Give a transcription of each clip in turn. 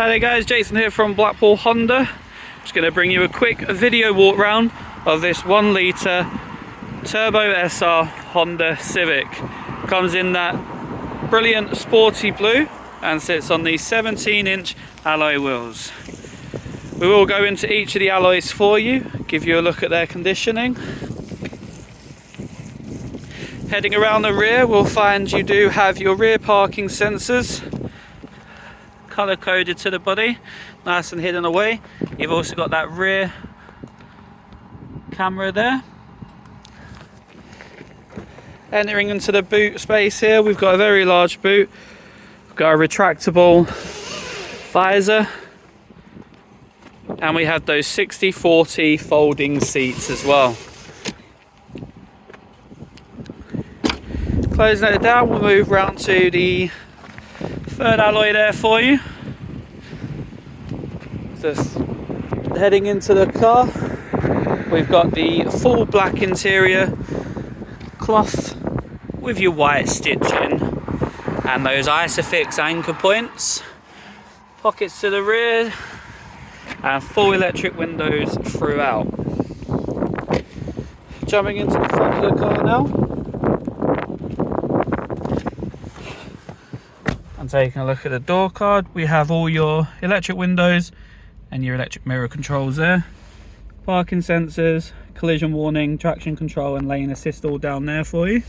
Hi there guys, Jason here from Blackpool Honda. Just going to bring you a quick video walk round of this 1 litre Turbo SR Honda Civic. Comes in that brilliant sporty blue and sits on the 17-inch alloy wheels. We will go into each of the alloys for you, give you a look at their conditioning. Heading around the rear, we'll find you do have your rear parking sensors colour coded to the body, nice and hidden away. You've also got that rear camera there. Entering into the boot space here, we've got a very large boot. We've got a retractable visor, and we have those 60/40 folding seats as well. Closing it down, we'll move round to the third alloy there for you. Just heading into the car, we've got the full black interior cloth with your white stitching and those Isofix anchor points, pockets to the rear and full electric windows throughout. Jumping into the front of the car now and taking a look at the door card, we have all your electric windows and your electric mirror controls there. Parking sensors, collision warning, traction control and lane assist all down there for you.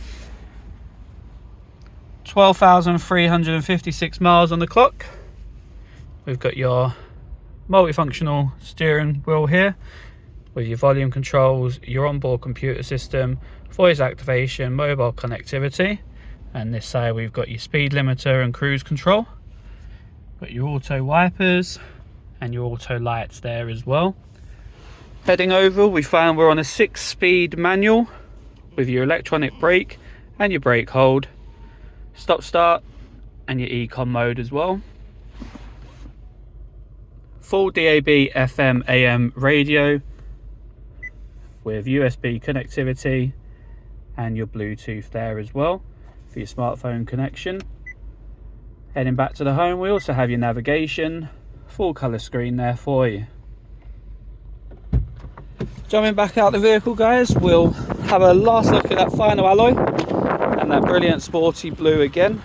12,356 miles on the clock. We've got your multifunctional steering wheel here with your volume controls, your onboard computer system, voice activation, mobile connectivity. And this side we've got your speed limiter and cruise control. Got your auto wipers and your auto lights there as well. Heading over, we found we're on a 6-speed manual with your electronic brake and your brake hold, stop start and your econ mode as well. Full DAB FM AM radio with USB connectivity and your Bluetooth there as well for your smartphone connection. Heading back to the home, we also have your navigation, full colour screen there for you. Jumping back out the vehicle guys, we'll have a last look at that final alloy and that brilliant sporty blue again.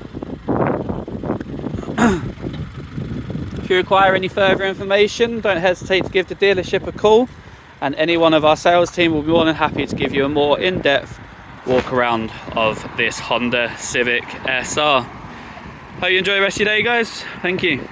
If you require any further information, don't hesitate to give the dealership a call and any one of our sales team will be more than happy to give you a more in-depth walk around of this Honda Civic SR. Hope you enjoy the rest of your day guys. Thank you.